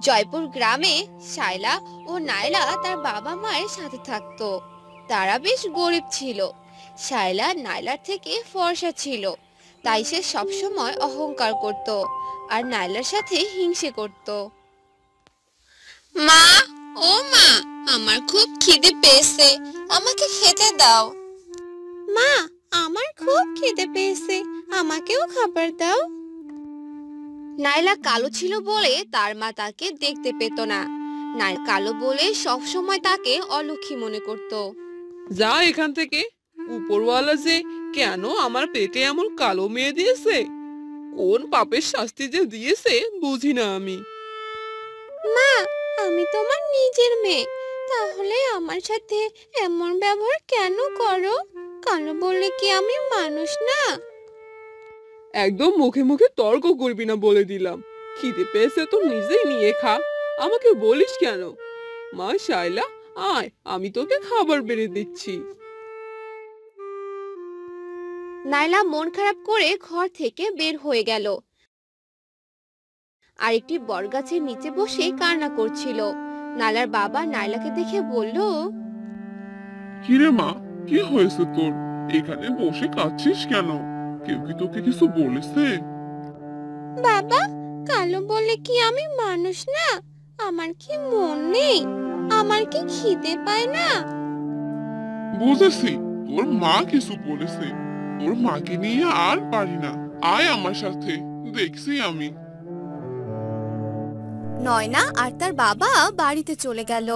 জয়পুর গ্রামে শায়লা ও নায়লা তার বাবা মায়ের সাথে থাকতো। তারা বেশ গরিব ছিল। শায়লা নায়লার থেকে ফর্সা ছিল, তাই সে সবসময় অহংকার করত আর নায়লার সাথে হিংসে করত। মা, ও মা, আমার খুব খিদে পেয়েছে, আমাকে খেতে দাও। মা, আমার খুব খিদে পেয়েছে, আমাকেও খাবার দাও। নায়লা কালো ছিল বলে তার মা তাকে দেখতে পেত না। কালো বলে সব সময় তাকে অলক্ষী মনে করত। যা এখান থেকে। উপরওয়ালা যে কেন আমার পেটে এমন কালো মেয়ে দিয়েছে, কোন পাপের শাস্তি যে দিয়েছে বুঝি না আমি। মা, আমি তোমার নিজের মেয়ে, তাহলে আমার সাথে এমন ব্যবহার কেন করো? কালো বলে কি আমি মানুষ না? একদম মুখে মুখে তর্ক করবি না বলে দিলাম। খিদে পেয়েছে তো নিজেই নিয়ে খা, আমাকে বলিস কেন? মা শায়লা, আয়, আমি তোকে খাবার বেড়ে দিচ্ছি। নাইলা মন খারাপ করে ঘর থেকে বের হয়ে গেল আর একটি বটগাছের নিচে বসে কান্না করছিল। নাইলার বাবা নাইলাকে দেখে বলল, কিরে মা, কি হয়েছে তোর? এখানে বসে কাঁদছিস কেন? কেউ কি তোকে কিছু বলেছে? বাবা, কালো বলে কি আমি মানুষ না? আমার কি মন নেই? আমার কি খিদে পায় না? বুঝেছি, তোর মা কিছু বলেছে। তোর মাকে নিয়ে আর পারি না, আয় আমার সাথে, দেখছি আমি। নয়না আর তার বাবা বাড়িতে চলে গেল।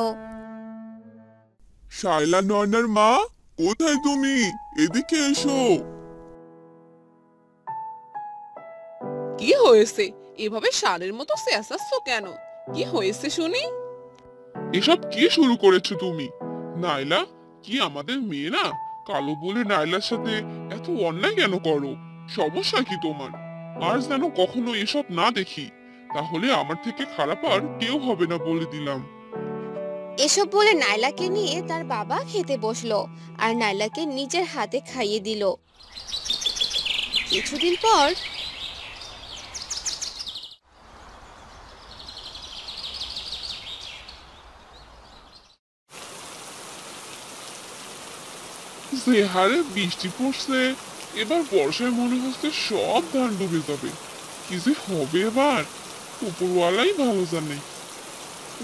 শায়লা, নয়নার মা, কোথায় তুমি? এদিকে এসো। কি হয়েছে? এভাবে ষাঁড়ের মতো চেঁচাচ্ছ কেন? কি হয়েছে শুনি? এসব কি শুরু করেছো তুমি? নাইলা কি আমাদের মেয়ে না? কালো বলে নাইলার সাথে এত অন্যায় কেন করো? সমস্যা কি তোমার? আর যেন কখনো এসব না দেখি, তাহলে আমার থেকে খারাপ আর কেউ হবে না বলে দিলাম। এসব বলে নাইলাকে নিয়ে তার বাবা খেতে বসলো আর নাইলাকে নিজের হাতে খাইয়ে দিল। কিছুদিন পর যে হারে বৃষ্টি পড়ছে, এবার বর্ষায় মনে হচ্ছে সব ধান ডুবে যাবে। কি যে হবে এবার, উপরওয়ালাই ভালো জানে।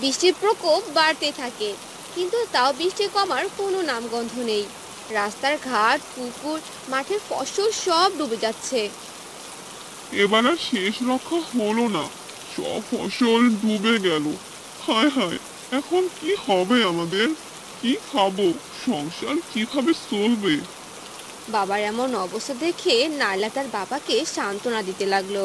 বৃষ্টির প্রকোপ বাড়তে থাকে, কিন্তু তাও বৃষ্টি কমার কোনো নামগন্ধ নেই। রাস্তার ঘাট, পুকুর, মাঠের ফসল সব ডুবে যাচ্ছে। এবার আর শেষ রক্ষা হলো না, সব ফসল ডুবে গেল। হায় হায়, এখন কি হবে আমাদের? কি খাবো? সংসার কিভাবে চলবে? বাবার এমন অবস্থা দেখে নাইলা তার বাবাকে সান্ত্বনা দিতে লাগলো।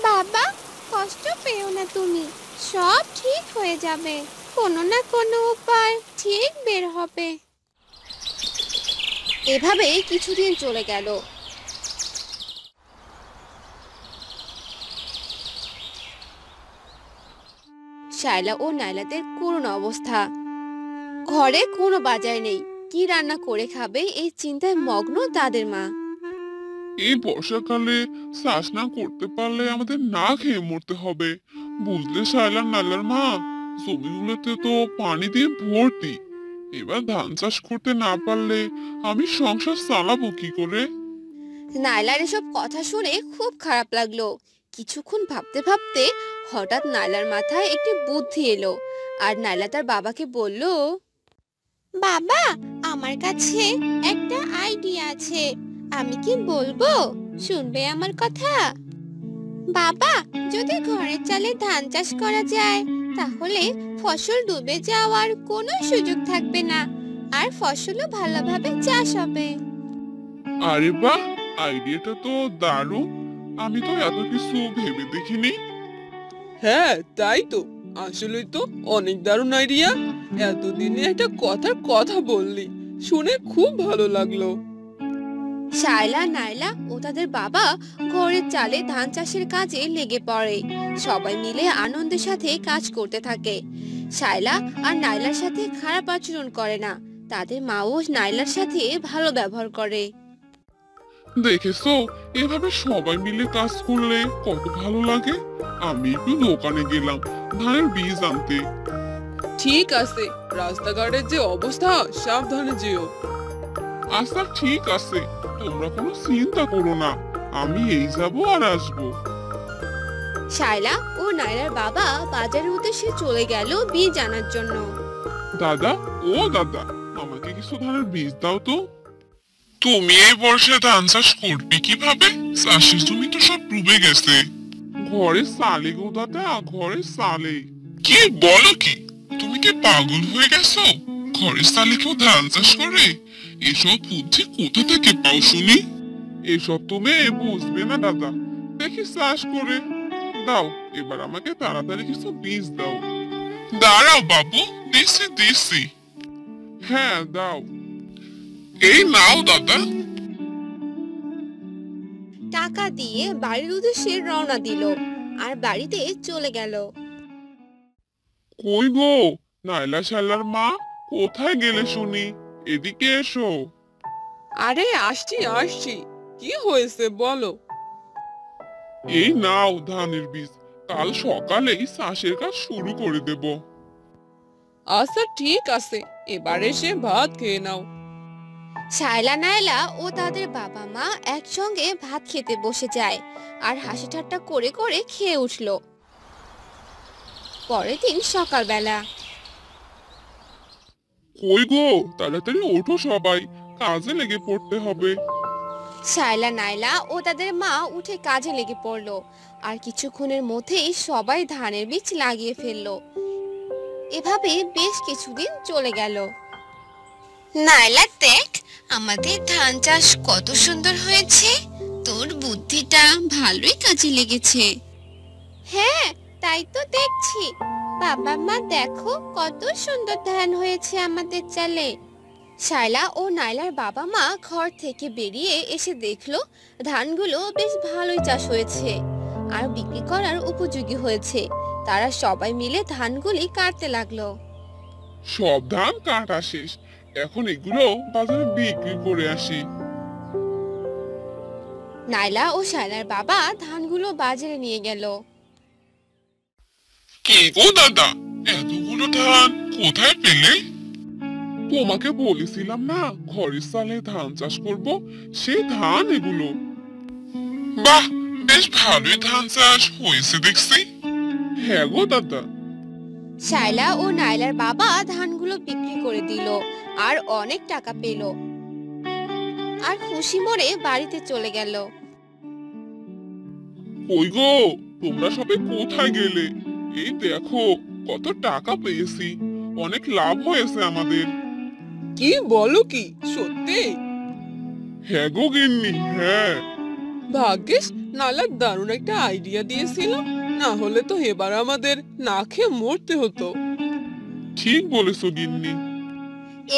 বাবা, কষ্ট পেও না তুমি, সব ঠিক হয়ে যাবে, কোনো না কোনো উপায় ঠিক বের হবে। এভাবেই কিছুদিন চলে গেল। শায়লা ও নাইলাদের করুণ অবস্থা। ঘরে কোনো বাজার নেই, কি রান্না করে খাবে এই চিন্তায় মগ্ন তাদের মা। এই বর্ষাকালে চাষ না করতে পারলে আমাদের না খেয়ে মরতে হবে, বুঝলে শায়লার নালার মা? জমিগুলোতে তো পানি দিয়ে ভর্তি। এবার ধান চাষ করতে না পারলে আমি সংসার চালাবো কি করে? নাইলার এসব কথা শুনে খুব খারাপ লাগলো। কিছুক্ষণ ভাবতে ভাবতে হঠাৎ নাইলার মাথায় একটি বুদ্ধি এলো আর নাইলা তার বাবাকে বলল, বাবা, আমার কাছে একটা আইডিয়া আছে, আমি কি বলবো? শুনবে আমার কথা? বাবা, যদি ঘরের চালে ধান চাষ করা যায়, তাহলে ফসল ডুবে যাওয়ার কোনো সুযোগ থাকবে না, আর ফসলও ভালোভাবে চাষ হবে। আরে বাহ, আইডিয়াটা তো দারুণ। আমি তো এত কিছু ভেবে দেখিনি। হ্যাঁ, তাই তো। আসলেই তো অনেক দারুণ আইডিয়া। এতদিনে একটা কথা বললি, শুনে খুব ভালো লাগলো। শায়লা, নায়লা ও তাদের বাবা ঘরের চালে ধান চাষের কাজে লেগে পড়ে। সবাই মিলে আনন্দের সাথে কাজ করতে থাকে। শায়লা আর নায়লার সাথে খারাপ আচরণ করে না, তাদের মাও নায়লার সাথে ভালো ব্যবহার করে। দেখেছো, এভাবে সবাই মিলে কাজ করলে কত ভালো লাগে। আমি একটু দোকানে গেলাম ধানের বীজ আনতে। ঠিক আছে, রাস্তাঘাটের যে অবস্থা, সাবধানে যেও। আচ্ছা ঠিক আছে, তোমরা কোনো চিন্তা করো না, আমি এই যাবো আর আসবো। শায়লা ও নাইলার বাবা বাজারের উদ্দেশ্যে চলে গেল বীজ আনার জন্য। দাদা, ও দাদা, আমাকে কিছু ধানের বীজ দাও তো। তুমি এই বর্ষে ধান চাষ করবে কিভাবে? চাষের জমি তো সব ডুবে গেছে। ঘরে সালে গো দাদা, ঘরে সালে। কি বলো কি? তুমি কি পাগল হয়ে গেছো? ঘরে সালে কেউ ধান চাষ করে? এসব বুদ্ধি কোথা থেকে পাও শুনি? এসব তুমি বুঝবে না দাদা, দেখি চাষ করে। দাও, এবার আমাকে তাড়াতাড়ি কিছু বীজ দাও। দাঁড়াও বাবু, দিছি দিছি। হ্যাঁ দাও। এই নাও দাদা। টাকা দিয়ে বাড়ির উদ্দেশ্যে রওনা দিল আর বাড়িতে চলে গেল। কই গো, নাইলা শালার মা, কোথায় গেলে শুনি? এদিকে এসো। আরে আসছি আসছি, কি হয়েছে বলো। এই নাও ধানের বীজ, কাল সকালেই চাষের কাজ শুরু করে দেব। আচ্ছা ঠিক আছে, এবার এসে ভাত খেয়ে নাও। শায়লা নায়লা ও তাদের বাবা মা একসঙ্গে ভাত খেতে বসে যায় আর হাসি ঠাট্টা করে করে খেয়ে উঠল। পরের দিন সকালবেলা। কই গো, তাড়াতাড়ি ওঠো সবাই, কাজে লেগে পড়তে হবে। শায়লা নায়লা ও তাদের মা উঠে কাজে লেগে পড়লো আর কিছুক্ষণের মধ্যেই সবাই ধানের বীজ লাগিয়ে ফেললো। এভাবে বেশ কিছুদিন চলে গেল। নায়লা দেখ, আমাদের ধান চাষ কত সুন্দর হয়েছে, তোর বুদ্ধিটা ভালোই কাজে লেগেছে। হ্যাঁ, তাই তো দেখছি। বাবা মা দেখো, কত সুন্দর ধান হয়েছে আমাদের চালে। শায়লা ও নাইলার বাবা মা ঘর থেকে বেরিয়ে এসে দেখলো ধানগুলো বেশ ভালোই চাষ হয়েছে আর বিক্রি করার উপযোগী হয়েছে। তারা সবাই মিলে ধানগুলি কাটতে লাগলো। সব ধান কাটা শেষ, এখন এগুলো বাজারে বিক্রি করে আসি। নাইলা ও শায়লার বাবা ধানগুলো বাজারে নিয়ে গেল। কে গো দাদা, এতগুলো ধান কোথায় পেলে? তোমাকে বলেছিলাম না ঘরের সালে ধান চাষ করব, সেই ধান এগুলো। বাহ, বেশ ভালোই ধান চাষ হয়েছে দেখছি। হ্যাঁ গো দাদা। শায়লা ও নাইলার বাবা ধানগুলো বিক্রি করে দিল আর অনেক টাকা পেল আর খুশি মনে বাড়িতে চলে গেল। কই গো, তোমরা সবাই কোথায় গেলে? এই দেখো, কত টাকা পেয়েছি, অনেক লাভ হয়েছে আমাদের। কি বলো কি, সত্যি? হ্যাঁ গো গিন্নি, হ্যাঁ। ভাগ্যিস নালা দারুণ একটা আইডিয়া দিয়েছিল, না হলে তো এবার আমাদের না খেয়ে মরতে হতো। ঠিক বলেছো গিন্নি।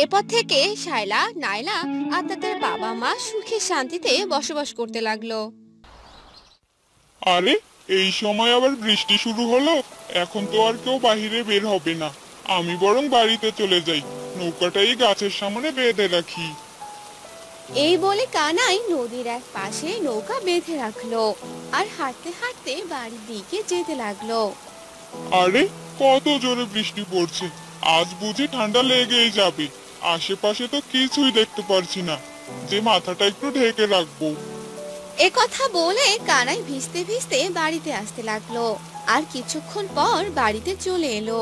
এরপর থেকে শায়লা নাইলা আর তাদের বাবা মা সুখে শান্তিতে বসবাস করতে লাগলো। আরে, এই সময় আবার বৃষ্টি শুরু হলো, এখন তো আর কেউ বাহিরে বের হবে না। আমি বরং বাড়িতে চলে যাই, নৌকাটাই গাছের সামনে বেঁধে রাখি। এই বলে কানাই নদীর এক পাশে নৌকা বেঁধে রাখলো আর হাঁটতে হাঁটতে বাড়ির দিকে যেতে লাগলো। আরে, কত জোরে বৃষ্টি পড়ছে, আজ বুঝি ঠান্ডা লেগেই যাবে। আশেপাশে তো কিছুই দেখতে পারছি না, যে মাথাটা একটু ঢেকে রাখবো। এ কথা বলে কানাই ভিজতে ভিজতে বাড়িতে আসতে লাগলো আর কিছুক্ষণ পর বাড়িতে চলে এলো।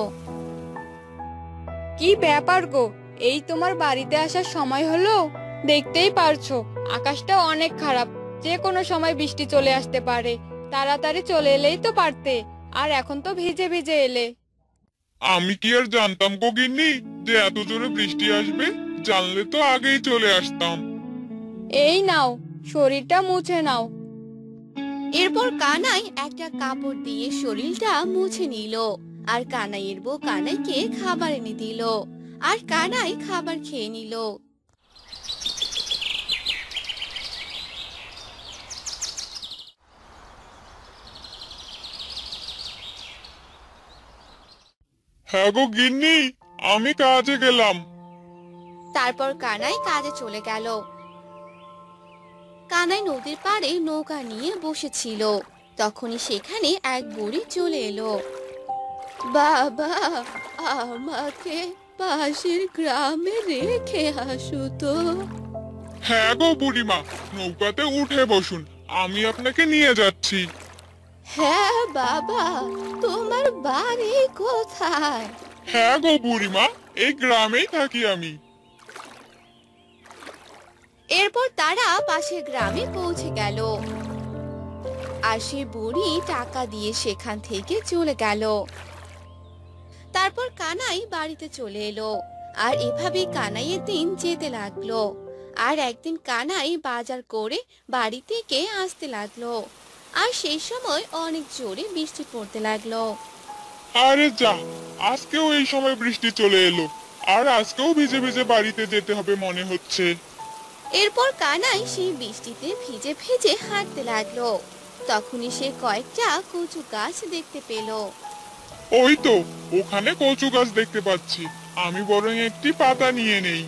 কি ব্যাপার গো, এই তোমার বাড়িতে আসার সময় হলো? দেখতেই পারছো আকাশটা অনেক খারাপ, যে কোনো সময় বৃষ্টি চলে আসতে পারে। তাড়াতাড়ি চলে এলেই তো পারতে, আর এখন তো ভিজে ভিজে এলে। আমি কি আর জানতাম গো গিন্নি যে এত জোরে বৃষ্টি আসবে? জানলে তো আগেই চলে আসতাম। এই নাও, শরীরটা মুছে নাও। এরপর কানাই একটা কাপড় দিয়ে শরীরটা মুছে নিল আর কানাইয়ের বউ কানাইকে খাবার এনে দিল আর কানাই খাবার খেয়ে নিল। হ্যাঁ গো গিন্নি, আমি কাজে গেলাম। তারপর কানাই কাজে চলে গেল। কানাই নদীর পাড়ে নৌকা নিয়ে বসেছিল। তখনই সেখানে এক বুড়ি চলে এলো। বাবা, আমাকে পাশের গ্রামে রেখে আসো তো। হ্যাঁ গো বুড়িমা, নৌকাতে উঠে বসুন, আমি আপনাকে নিয়ে যাচ্ছি। হ্যাঁ বাবা, তোমার বাড়ি কোথায়? হ্যাঁ গো বুড়িমা, এই গ্রামেই থাকি আমি। এরপর তারা পাশের গ্রামে পৌঁছে গেল, আর সে বুড়ি টাকা দিয়ে সেখান থেকে চলে গেল। তারপর কানাই বাড়িতে চলে এলো, আর এভাবেই কানাইয়ের দিন যেতে লাগলো। আর একদিন কানাই বাজার করে বাড়ি থেকে আসতে লাগলো, আর সেই সময় অনেক জোরে বৃষ্টি পড়তে লাগলো। আরে যা, আজকেও এই সময় বৃষ্টি চলে এলো, আর আজকেও ভিজে ভিজে বাড়িতে যেতে হবে মনে হচ্ছে। এরপর কানাই সেই বৃষ্টিতে ভিজে ভিজে হাঁটতে লাগলো। তখনই সে কয়েকটা কচু গাছ দেখতে পেল। ওই তো, ওখানে কচু গাছ দেখতে পাচ্ছি, আমি বরং একটি পাতা নিয়ে নেই।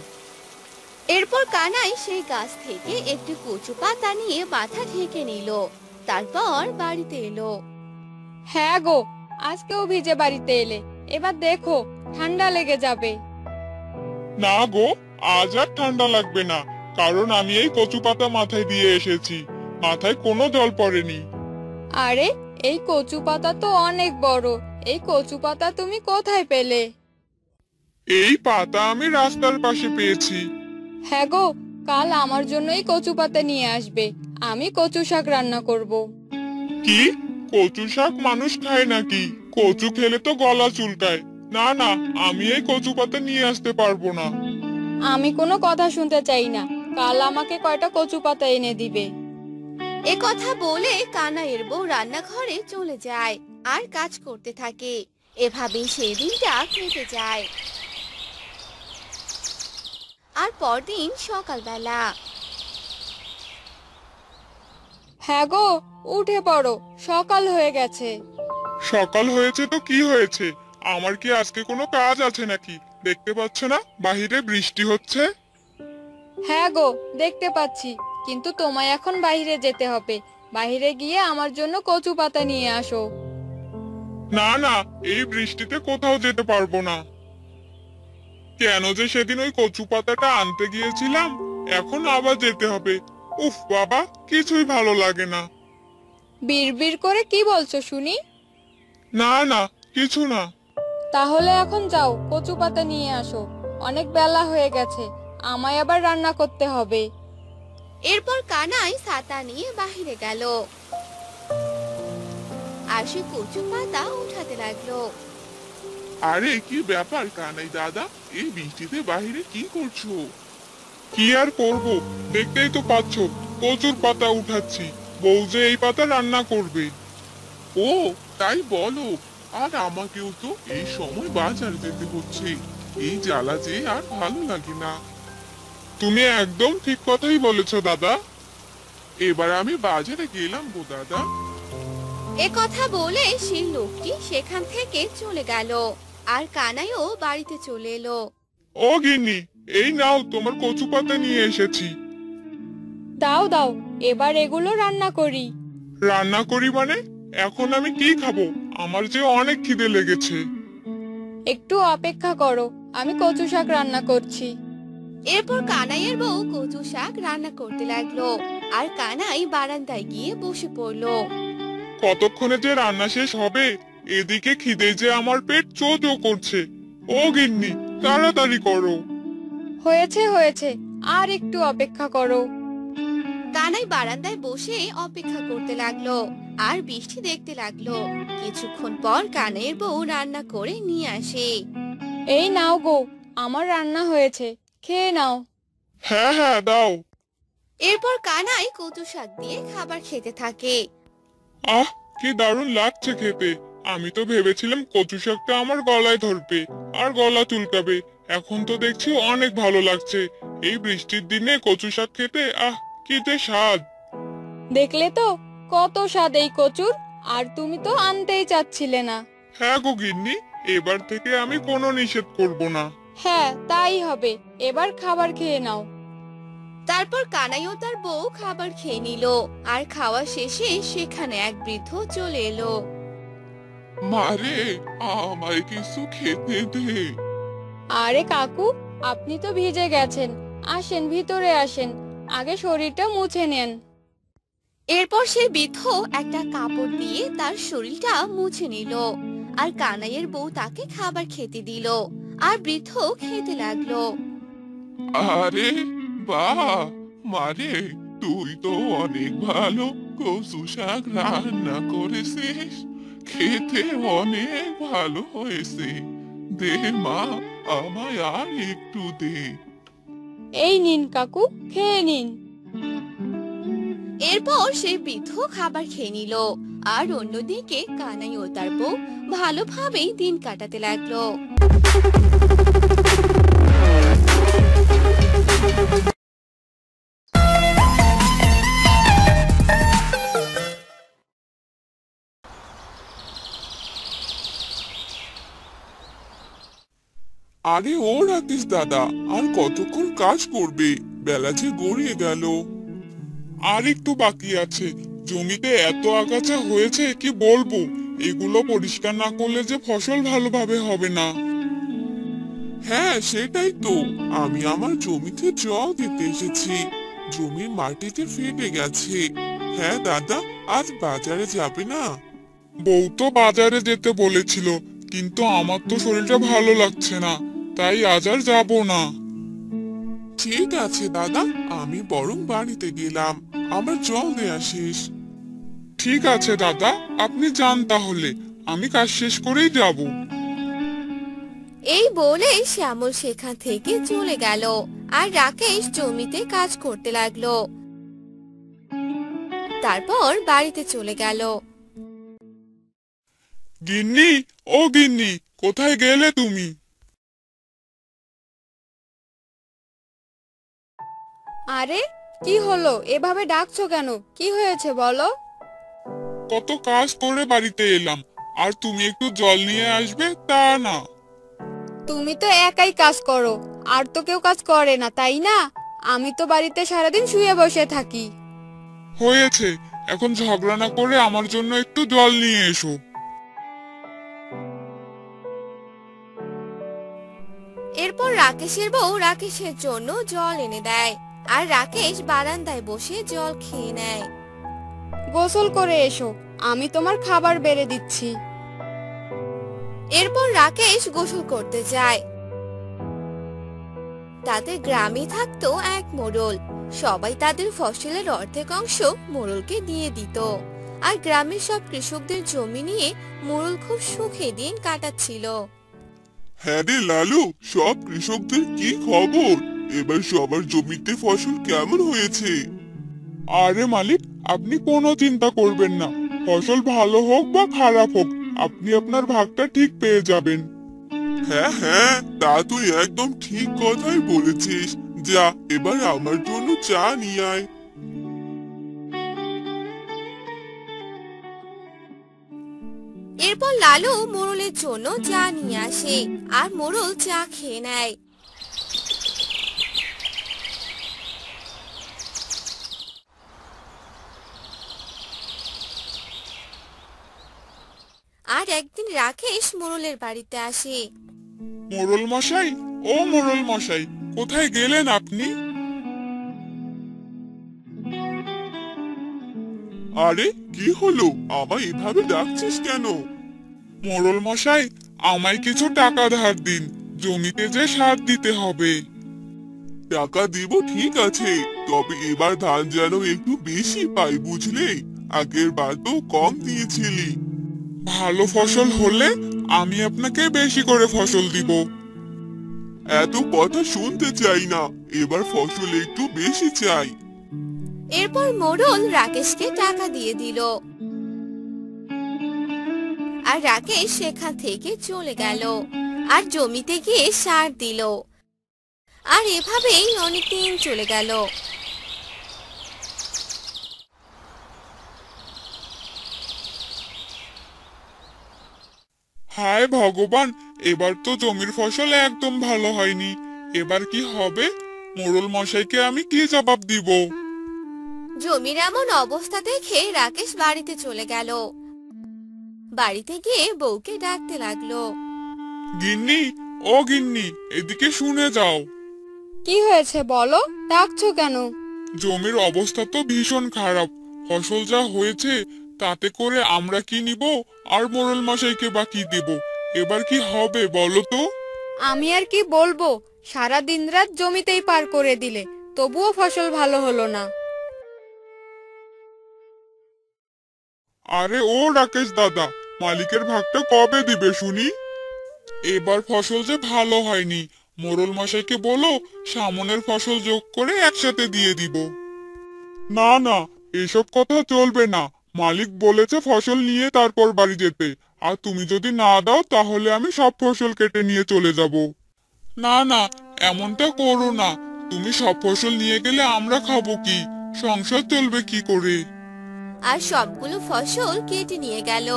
এরপর কানাই সেই গাছ থেকে একটি কচু পাতা নিয়ে মাথা ঢেকে নিল। তারপর বাড়িতে এলো। হ্যাঁ গো, আজকেও ভিজে বাড়িতে এলে, এবার দেখো ঠান্ডা লেগে যাবে। না গো, আজ আর ঠান্ডা লাগবে না, কারণ আমি এই কচু পাতা মাথায় দিয়ে এসেছি, মাথায় কোনো জল পড়েনি। আরে, এই কচু পাতা তো অনেক বড়, এই কচু পাতা তুমি কোথায় পেলে? এই পাতা আমি রাস্তার পাশে পেয়েছি। হ্যাঁ গো, কাল আমার জন্য এই কচু পাতা নিয়ে আসবে, আমি কচু শাক রান্না করব। কি, কচু শাক মানুষ খায় নাকি? কচু খেলে তো গলা চুলকায়। না না, আমি এই কচু পাতা নিয়ে আসতে পারবো না। আমি কোনো কথা শুনতে চাই না, কাল আমাকে কয়টা কচু পাতা এনে দিবে। এ কথা বলে কানাইয়ের বউ রান্নাঘরে চলে যায় আর কাজ করতে থাকে। এভাবেই সেই দিনটা কেটে যায়। আর পরদিন সকালবেলা। হ্যাঁ গো, উঠে পড়ো, সকাল হয়ে গেছে। সকাল হয়েছে তো কি হয়েছে? আমার কি আজকে কোনো কাজ আছে নাকি? দেখতে পাচ্ছ না বাহিরে বৃষ্টি হচ্ছে? হ্যাঁ গো, দেখতে পাচ্ছি, কিন্তু তোমায় এখন বাইরে যেতে হবে, বাইরে গিয়ে আমার জন্য কচু পাতা নিয়ে আসো। না না, এই বৃষ্টিতে কোথাও যেতে পারবো না। কেন যে সেদিন ওই কচু পাতাটা আনতে গিয়েছিলাম, এখন আবার যেতে হবে। উফ বাবা, কিছুই ভালো লাগে না। বিড়বিড় করে কি বলছো শুনি? না না, কিছু না। তাহলে এখন যাও, কচু পাতা নিয়ে আসো, অনেক বেলা হয়ে গেছে, আমায় আবার রান্না করতে হবে। এরপর কানাই ছাতা নিয়ে বাহিরে গেল, আর সে কচু পাতা উঠাতে লাগলো। আরে কি ব্যাপার কানাই দাদা, এই বৃষ্টিতে বাহিরে কি করছো? কি আর করবো, দেখতেই তো পাচ্ছ, কচুর পাতা উঠাচ্ছি। বউ যে এই পাতা রান্না করবে। ও, তাই বলো। আর আমাকেও তো এই সময় বাজার যেতে হচ্ছে, এই জ্বালা যে আর ভালো লাগে না। তুমি একদম ঠিক কথাই বলেছো দাদা। এবার আমি বাজারে গেলাম গো দাদা। এ কথা বলে সেই লোকটি সেখান থেকে চলে গেল, আর কানাইও বাড়িতে চলে এলো। ও গিন্নি, এই নাও তোমার কচু পাতা নিয়ে এসেছি। দাও দাও, এবার এগুলো রান্না করি। রান্না করি মানে? এখন আমি কি খাবো? আমার যে অনেক খিদে লেগেছে। একটু অপেক্ষা করো, আমি কচু শাক রান্না করছি। এরপর কানাইয়ের বউ কচু শাক রান্না করতে লাগলো, আর কানাই বারান্দায় গিয়ে বসে পড়লো। কতক্ষণে যে রান্না শেষ হবে? এদিকে খিদে যে আমার পেট চো চো করছে। ও গিন্নি, তাড়াতাড়ি করো। হয়েছে হয়েছে, আর একটু অপেক্ষা করো। কানাই বারান্দায় বসে অপেক্ষা করতে লাগলো, আর বৃষ্টি দেখতে লাগলো। কিছুক্ষণ পর কানাইয়ের বউ রান্না করে নিয়ে আসে। এই নাও গো, আমার রান্না হয়েছে, খেয়ে নাও। হ্যাঁ হ্যাঁ, দাও। এরপর কানাই কচু শাক দিয়ে খাবার খেতে থাকে। আহ, কি দারুণ লাগছে খেতে। আমি তো ভেবেছিলাম কচু শাকটা আমার গলায় ধরবে আর গলা চুলকাবে। এখন তো দেখছি অনেক ভালো লাগছে। এই বৃষ্টির দিনে কচু শাক খেতে, আহ কি যে স্বাদ। দেখলে তো কত স্বাদ এই কচুর, আর তুমি তো আনতেই চাচ্ছিলে না। হ্যাঁ গো গিন্নি, এবার থেকে আমি কোনো নিষেধ করব না। হ্যাঁ, তাই হবে, এবার খাবার খেয়ে নাও। তারপর কানাই ও তার বউ খাবার খেয়ে নিল। আর খাওয়া শেষে সেখানে এক বৃদ্ধ চলে এলো। মারে, আমায় কিছু খেতে দে। আরে কাকু, আপনি তো ভিজে গেছেন, আসেন ভিতরে আসেন, আগে শরীরটা মুছে নেন। এরপর সে বৃদ্ধ একটা কাপড় দিয়ে তার শরীরটা মুছে নিল। আর কানাইয়ের বউ তাকে খাবার খেতে দিল। আর বৃদ্ধ খেতে লাগলো। আরে বাহ, মারে, তুই তো অনেক ভালো কচু শাক রান্না করেছিস। খেতে অনেক ভালো হয়েছে। দে মা, আমায় আর একটু দে। এই নিন কাকু, খেয়ে নিন। এরপর সেই বৃদ্ধ খাবার খেয়ে নিল। আর অন্যদিকে কানাই ও তার বউ ভালোভাবেই দিন কাটাতে লাগলো। আরে ও রাকেশ দাদা, আর কতক্ষণ কাজ করবে? বেলা যে গড়িয়ে গেল। আর একটু বাকি আছে। জমিতে এত আগাছা হয়েছে কি বলবো। এগুলো পরিষ্কার না করলে যে ফসল ভালোভাবে হবে না। হ্যাঁ, সেটাই তো। আমি আমার জমিতে জল দিতে এসেছি। জমির মাটিতে ফেটে গেছে। হ্যাঁ দাদা, আজ বাজারে যাবে না? বউ তো বাজারে যেতে বলেছিল, কিন্তু আমার তো শরীরটা ভালো লাগছে না, তাই আজ আর যাব না। ঠিক আছে দাদা, আমি বরং বাড়িতে গেলাম। আমার জল দেয়া শেষ। ঠিক আছে দাদা, আপনি যান তাহলে। আমি কাজ শেষ করেই যাব। এই বলে শ্যামল সেখান থেকে চলে গেল। আর রাকেশ জমিতে কাজ করতে লাগলো। তারপর বাড়িতে চলে গেল। গিন্নি, ও গিন্নি, কোথায় গেলে তুমি? আরে কি হলো, এভাবে ডাকছো কেন? কি হয়েছে বলো। কত কাজ করে বাড়িতে এলাম, আর তুমি একটু জল নিয়ে আসবে তা না। তুমি তো একাই কাজ করো, আর তো কেউ কাজ করে না, তাই না? আমি তো বাড়িতে সারাদিন শুয়ে বসে থাকি। হয়েছে, এখন ঝগড়া না করে আমার জন্য একটু জল নিয়ে এসো। এরপর রাকেশের বউ রাকেশের জন্য জল এনে দেয়। আর রাকেশ বারান্দায় বসে জল খেয়ে নেয়। গোসল করে এসো, আমি তোমার খাবার বেড়ে দিচ্ছি। এরপর রাকেশ গোসল করতে যায়। তাদের গ্রামে থাকতো এক মোড়ল। সবাই তাদের ফসলের অর্ধেক অংশ মোড়লকে দিয়ে দিত। আর গ্রামের সব কৃষকদের জমি নিয়ে মোড়ল খুব সুখে দিন কাটাচ্ছিল। হ্যাঁ রে লালু, সব কৃষকদের কি খবর? এবার সবার জমিতে ফসল কেমন হয়েছে? আরে মালিক, আপনি কোনো চিন্তা করবেন না। ফসল ভালো হোক বা খারাপ হোক, আপনি আপনার ভাগটা ঠিক পেয়ে যাবেন। হ্যাঁ হ্যাঁ, তা তুই একদম ঠিক কথাই বলেছিস। যা, এবার আমার জন্য চা নিয়ে আয়। এরপর লালু মোড়লের জন্য চা নিয়ে আসে। আর মোড়ল চা খেয়ে নেয়। আর একদিন রাকেশ মোড়লের বাড়িতে আসে। মোড়ল মশাই, ও মোড়ল মশাই, কোথায় গেলেন আপনি? আরে কি হলো, আমায় এভাবে ডাকছিস কেন? মোড়ল মশাই, আমায় কিছু টাকা ধার দিন। জমিতে যে সার দিতে হবে। টাকা দিব, ঠিক আছে, তবে এবার ধান যেন একটু বেশি পাই, বুঝলে? আগের বার তো কম দিয়েছিলি। ভালো ফসল হলে আমি আপনাকে বেশি করে ফসল দিব। এত কথা শুনতে চাই না, এবার ফসল একটু বেশি চাই। এরপর মোড়ল রাকেশকে টাকা দিয়ে দিল। আর রাকেশ সেখান থেকে চলে গেল। আর জমিতে গিয়ে সার দিল। আর এভাবেই অনেকদিন চলে গেল। হায় ভগবান, এবার তো জমির ফসল একদম ভালো হয়নি। এবার কি হবে? মোড়ল মশাইকে আমি কি জবাব দিব? জমির এমন অবস্থা দেখে রাকেশ বাড়িতে চলে গেল। বাড়িতে গিয়ে বউকে ডাকতে লাগলো। গিন্নি, ও গিন্নি, এদিকে শুনে যাও। কি হয়েছে বলো, ডাকছো কেন? জমির অবস্থা তো ভীষণ খারাপ। ফসল যা হয়েছে তাতে করে আমরা কি নিব, আর মোড়ল মশাইকে বা কি দেব? এবার কি হবে বলো তো? আমি আর কি বলবো, সারা দিন রাত জমিতেই পার করে দিলে, তবুও ফসল ভালো হলো না। আরে ও রাকেশ দাদা, মালিকের ভাগটা কবে দিবে শুনি? এবার ফসল যে ভালো হয়নি, মোড়ল মশাইকে বলো সামনের ফসল যোগ করে একসাথে দিয়ে দিব। না না, এসব কথা চলবে না। মালিক বলেছে ফসল নিয়ে তারপর বাড়ি যেতে, আর তুমি যদি না দাও তাহলে আমি সব ফসল কেটে নিয়ে চলে যাব। না না, এমনটা করো না। তুমি সব ফসল নিয়ে গেলে আমরা খাবো কি? সংসার চলবে কি করে? আর সবগুলো ফসল কেটে নিয়ে গেল,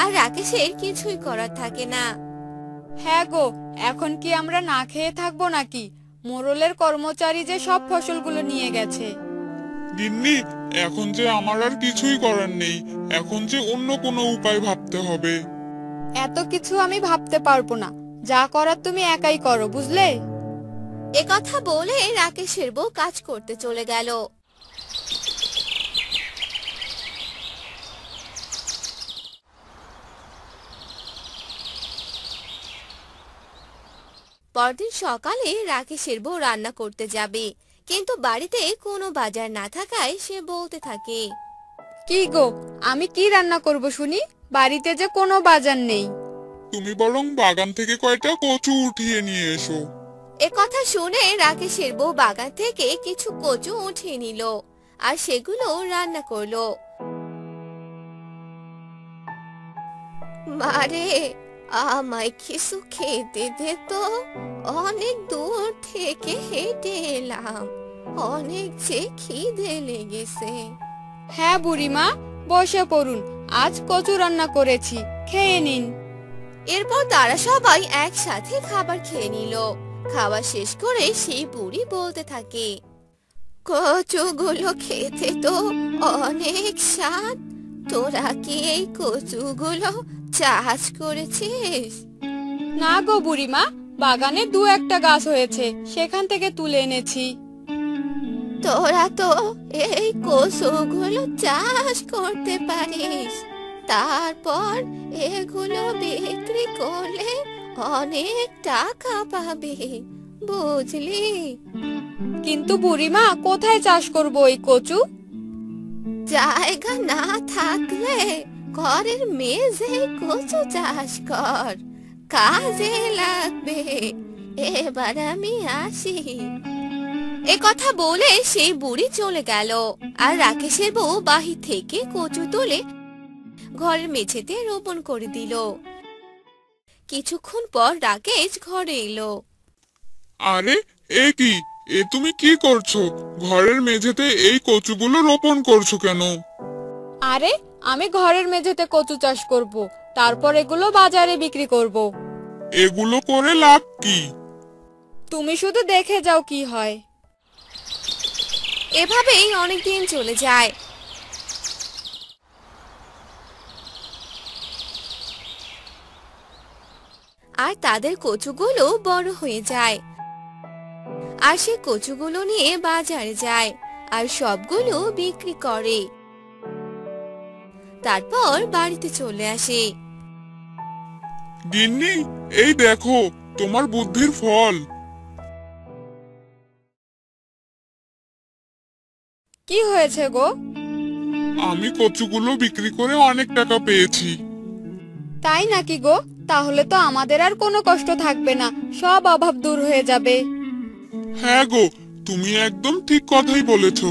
আর রাকেশের কিছুই করার থাকে না। হ্যাঁ গো, এখন কি আমরা না খেয়ে থাকবো নাকি? মোড়লের কর্মচারী যে সব ফসলগুলো নিয়ে গেছে। গিন্নি, এখন যে আমার আর কিছুই করার নেই। এখন যে অন্য কোনো উপায় ভাবতে হবে। এত কিছু আমি ভাবতে পারবো না, যা করার তুমি একাই করো, বুঝলে? এ কথা বলে রাকেশের বউ কাজ করতে চলে গেল। পরদিন সকালে রাকেশের বউ রান্না করতে যাবে, কিন্তু বাড়িতে কোনো বাজার না থাকায় সে বলতে থাকে। কি গো, আমি কি রান্না করব শুনি? বাড়িতে যে কোনো বাজার নেই। তুমি বরং বাগান থেকে কয়টা কচু উঠিয়ে নিয়ে এসো। এ কথা শুনে রাকেশের বউ বাগান থেকে কিছু কচু উঠিয়ে নিল, আর সেগুলো রান্না করলো। মারে, আমায় কিছু খেতে দে তো। অনেক দূর থেকে হেঁটে এলাম, অনেক যে খিদে লেগেছে। হ্যাঁ বুড়িমা, বসে পড়ুন, আজ কচু রান্না করেছি, খেয়ে নিন। এরপর তারা সবাই একসাথে খাবার খেয়ে নিল। খাওয়া শেষ করে সেই বুড়ি বলতে থাকে, কচুগুলো খেতে তো অনেক স্বাদ। তোরা কি এই কচুগুলো চাষ করেছিস? না গো বুড়িমা, বাগানে দু একটা গাছ হয়েছে, সেখান থেকে তুলে এনেছি। তোরা তো এই কচুগুলো চাষ করতে পারিস, তারপর এগুলো বিক্রি করলে অনেক টাকা পাবি, বুঝলি? কিন্তু বুড়িমা, কোথায় চাষ করব এই কচু? জায়গা না থাকলে ঘরের মেঝে কচু চাষ কর, কাজে লাগবে। এবার আমি আসি। এ কথা বলে সেই বুড়ি চলে গেল, আর রাকেশের বউ বাহির থেকে কচু তুলে ঘরের মেঝেতে রোপণ করে দিল। কিছুক্ষণ পর রাকেশ ঘরে এলো। আরে এ কি, এ তুমি কি করছো? ঘরের মেঝেতে এই কচুগুলো রোপণ করছো কেন? আরে, আমি ঘরের মেঝেতে কচু চাষ করব, তারপর এগুলো বাজারে বিক্রি করব। এগুলো করে লাভ কি? তুমি শুধু দেখে যাও কি হয়। এভাবেই অনেকদিন চলে যায়। আর তাদের কচুগুলো বড় হয়ে যায়, আর সে কচুগুলো নিয়ে বাজারে যায় আর সবগুলো বিক্রি করে। তারপর বাড়িতে চলে আসে। গিন্নি, এই দেখো তোমার বুদ্ধির ফল। কি হয়েছে গো? আমি কচুগুলো বিক্রি করে অনেক টাকা পেয়েছি। তাই নাকি গো? তাহলে তো আমাদের আর কোনো কষ্ট থাকবে না, সব অভাব দূর হয়ে যাবে। হ্যাঁ গো, তুমি একদম ঠিক কথাই বলেছো।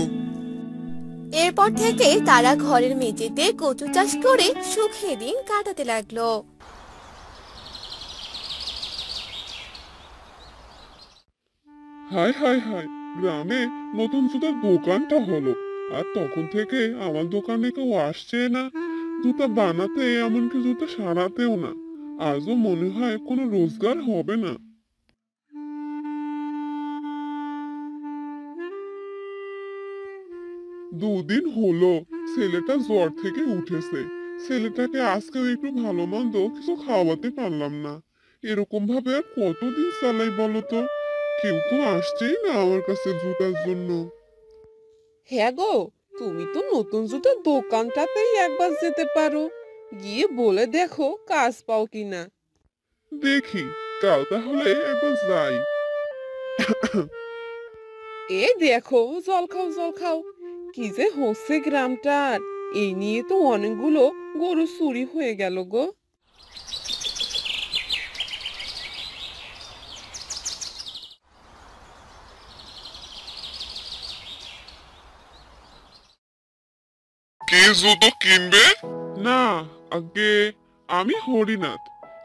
এরপর থেকে তারা ঘরের মেঝেতে কচু চাষ করে সুখে দিন কাটাতে লাগলো। হায় হায় হায়, গ্রামে নতুন জুতার দোকানটা হলো, আর তখন থেকে আমার দোকানে কেউ আসছে না জুতা বানাতে, এমনকি জুতা সারাতেও না। আজও মনে হয় কোনো রোজগার হবে না। দুদিন হলো ছেলেটা জ্বর থেকে উঠেছে। ছেলেটাকে আজকেও একটু ভালো মন্দ কিছু খাওয়াতে পারলাম না। এরকম ভাবে আর কতদিন চালাই বলো তো? কেউ তো আসছেই না আমার কাছে জুতার জন্য। হ্যাঁ গো, তুমি তো নতুন জুতোর দোকানটাতেই একবার যেতে পারো, গিয়ে বলে দেখো কাজ পাও কিনা। দেখি, কাল তাহলে একবার যাই। এই দেখো, জল খাও জল খাও। কি যে হচ্ছে গ্রামটার, এই নিয়ে তো অনেকগুলো গরু চুরি হয়ে গেল গো। কে জুতো কিনবে? না, আগে আমি হরিনাথ,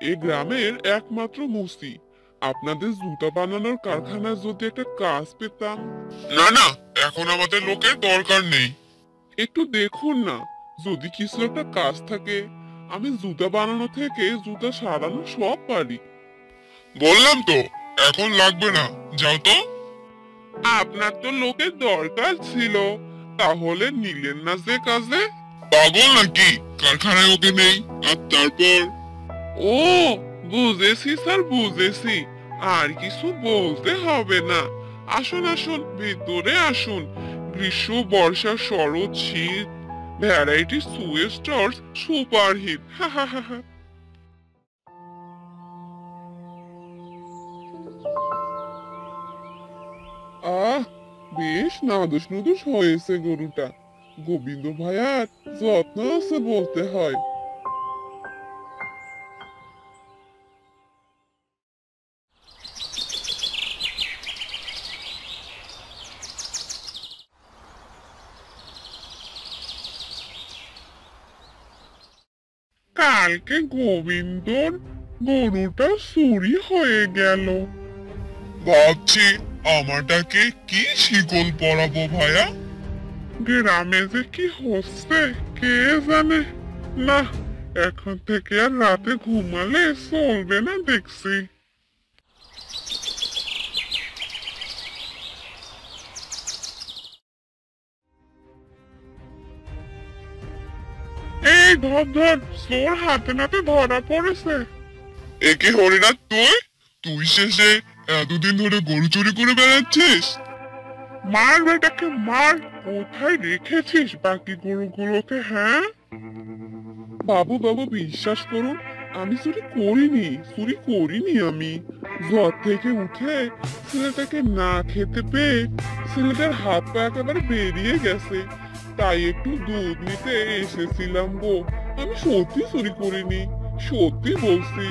এই গ্রামের একমাত্র মুসি। আপনাদের জুতা বানানোর কারখানায় যদি একটা কাজ পেতাম। না না, এখন আমাদের লোকের দরকার নেই। একটু দেখুন না, যদি কিছু একটা কাজ থাকে। আমি জুতা বানানো থেকে জুতা সারানো সব পারি। বললাম তো, এখন লাগবে না, যাও তো। আপনার তো লোকের দরকার ছিল, তাহলে নিলেন না যে কাজে? পাগল নাকি, কারখানায় ওকে নেই। আর তারপর? ও, বুঝেছি স্যার, বুঝেছি। আর কিছু বলতে হবে না। আসুন আসুন, ভিতরে আসুন। গ্রীষ্ম, বর্ষা, শরৎ, শীত, ভ্যারাইটি সুয়েস্টার্স সুপার হিট। হা হা হা হা। আহ, বেশ নাদুস নুদুস হয়েছে গরুটা। গোবিন্দ ভাইয়ার যত্ন আছে বলতে হয়। কালকে গোবিন্দর গরুটা চুরি হয়ে গেল। ভাবছি আমারটাকে কি শিকল পরাবো ভাইয়া। গ্রামে যে কি হচ্ছে কে জানে। না, এখন থেকে আর রাতে ঘুমালে চলবে না দেখছি। এই ধর ধর, চোর হাতে নাতে ধরা পড়েছে। একে হরিনাথ, তুই তুই শেষে এতদিন ধরে গরু চুরি করে বেড়াচ্ছিস? মার বেটাকে মার। কোথায় রেখেছিস বাকি গরুগুলোকে? হ্যাঁ বাবু, বাবু বিশ্বাস করুন, আমি চুরি করিনি আমি। জ্বর থেকে উঠে ছেলেটাকে না খেতে পেয়ে ছেলেটার হাত পা একেবারে বেরিয়ে গেছে, তাই একটু দুধ নিতে এসেছিলাম গো। আমি সত্যি চুরি করিনি, সত্যি বলছি।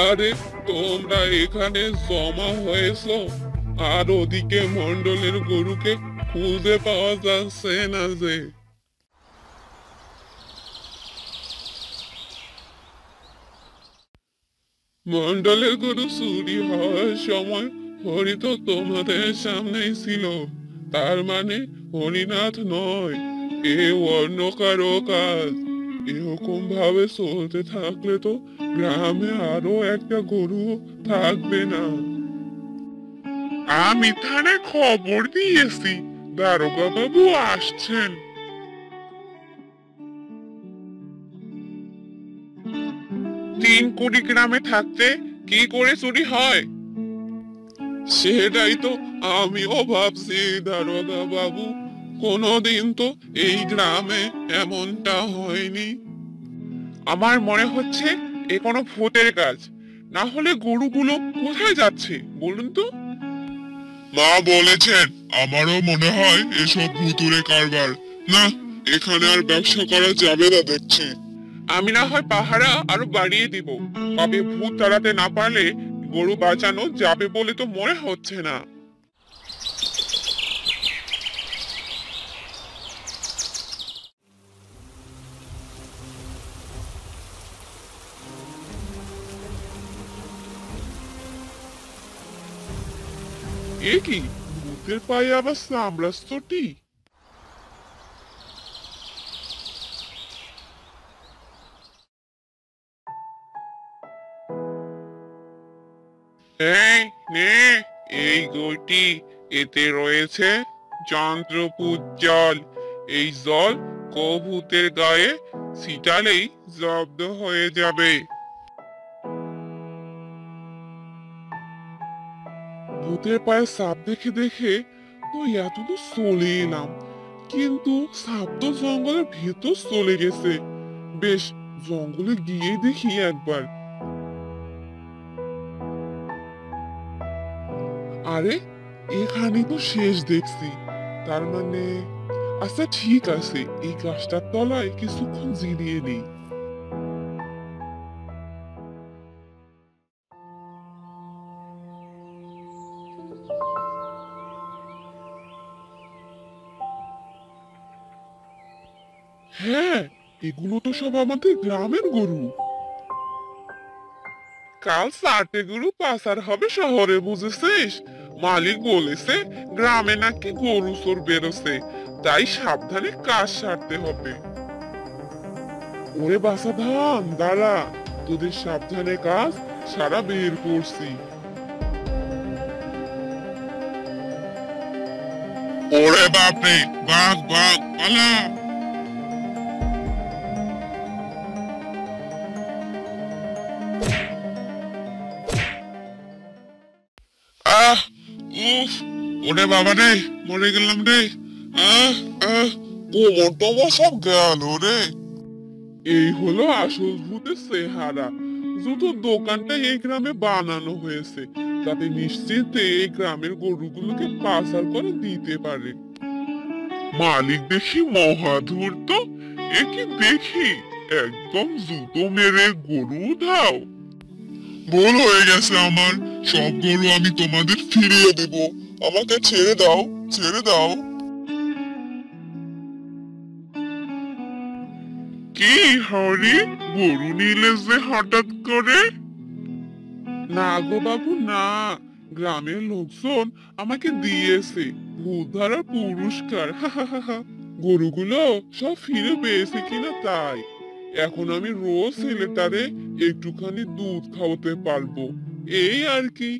আরে, তোমরা এখানে জমা হয়েছো, আর ওদিকে মন্ডলের গরুকে খুঁজে পাওয়া যাচ্ছে না যে। মন্ডলের গরু চুরি হওয়ার সময় হরি তো তোমাদের সামনেই ছিল। তার মানে হরিনাথ নয়, এ অন্য কারো কাজ। এরকম ভাবে চলতে থাকলে তো গ্রামে আরো একটা গরু থাকবে না। আমি থানায় খবর দিয়েছি, দারোগা বাবু আসছেন। 3 কোটি গ্রামে থাকতে কি করে চুরি হয়? সেটাই তো আমিও ভাবছি দারোগা বাবু। কোনোদিন তো এই গ্রামে এমনটা হয়নি। আমার মনে হচ্ছে এ কোনো ভূতের কাজ। না হলে গরুগুলো কোথায় যাচ্ছে বলুন তো? মা বলেছেন, আমারও মনে হয় এসব ভুতুড়ে কারবার। না, এখানে আর ব্যবসা করা যাবে না দেখছি। আমি না হয় পাহারা আরো বাড়িয়ে দিব, তবে ভূত তাড়াতে না পারলে গরু বাঁচানো যাবে বলে তো মনে হচ্ছে না। এ কি, ভূতের পায়ে আবার সামরাস্তটি? এই নে, এই গরুটি এতে রয়েছে যন্ত্রপুত জল। এই জল ভূতের গায়ে ছিটালেই জব্দ হয়ে যাবে। ভূতের পায়ে সাপ দেখে দেখে তো এতদূর চলে এলাম, কিন্তু সাপ তো জঙ্গলের ভেতর চলে গেছে। বেশ, জঙ্গলে গিয়ে দেখি একবার। আরে, এখানে তো শেষ দেখছি। তার মানে, আচ্ছা ঠিক আছে, এই গাছটার তলায় কিছুক্ষণ জিরিয়ে নেই। হ্যাঁ, এগুলো তো সব আমাদের গ্রামের গরু। কাল 4টে গরু পাচার হবে শহরে, বুঝেছিস? মালিক বলেছে গ্রামে নাকি গরু চোর বেরোছে, তাই সাবধানে কাজ সারতে হবে। ওরে বাসা ধান, দাঁড়া, তোদের সাবধানে কাজ সারা বের করছি। ওরে বাপরে, বাঘ বাঘ পালা! আহ, উফ, ওরে বাবা রে, মরে গেলাম রে। আহ আহ, কোমর টোমর সব গেল রে। এই হলো আসল ভূতের চেহারা। জুতোর দোকানটা এই গ্রামে বানানো হয়েছে, যাতে নিশ্চিন্তে এই গ্রামের গরুগুলোকে পাচার করে দিতে পারে। মালিক দেখি মহাধূর্ত, এ কি দেখি একদম জুতো মেরে গরু দাও। ভুল হয়ে গেছে আমার, সব গরু আমি তোমাদের ফিরিয়ে দেব। আমাকে ছেড়ে দাও, ছেড়ে দাও। কি হরি, গরু নিলে যে হঠাৎ করে? না গো বাবু না, গ্রামের লোকজন আমাকে দিয়েছে ভূত ধরার পুরস্কার। গরুগুলো সব ফিরে পেয়েছে কিনা তাই। এখন আমি রোজ ছেলেটারে একটুখানি দুধ খাওয়াতে পারবো, এই আর কি।